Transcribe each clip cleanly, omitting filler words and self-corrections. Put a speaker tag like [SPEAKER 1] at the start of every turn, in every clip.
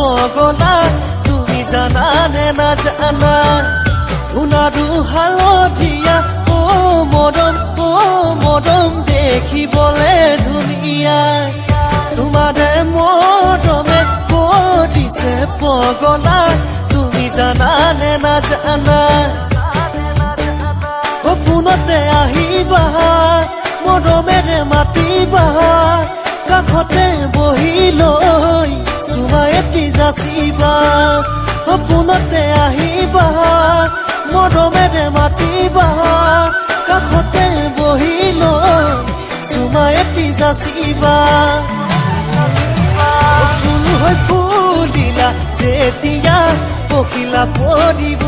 [SPEAKER 1] পগলা তুমি জানা নে না জানা উনাৰু হালধীয়া ও মৰম দেখিবলে ধুনীয়া তোমাৰে মৰমে দিছে পগলা তুমি জানা নে না জানা সপোনতে আহিবা মৰমেৰে মাতিবা কাষতে বহি লৈ চুমা এটি যাচিবা সপোনতে আহিবা মৰমেৰে মাতিবা কাষতে বহি লৈ চুমা এটি যাচিবা ফুল হৈ ফুলিলা যেতিয়া পখিলা পৰিব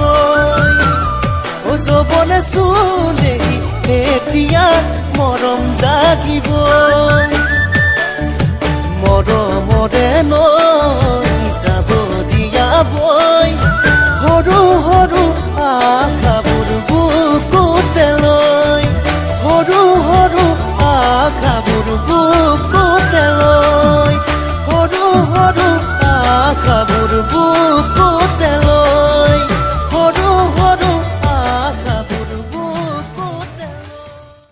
[SPEAKER 1] ও যৌৱনে চুলেহি এতিয়া মৰম জাগিব মৰমৰে নৈ যাব দিয়াব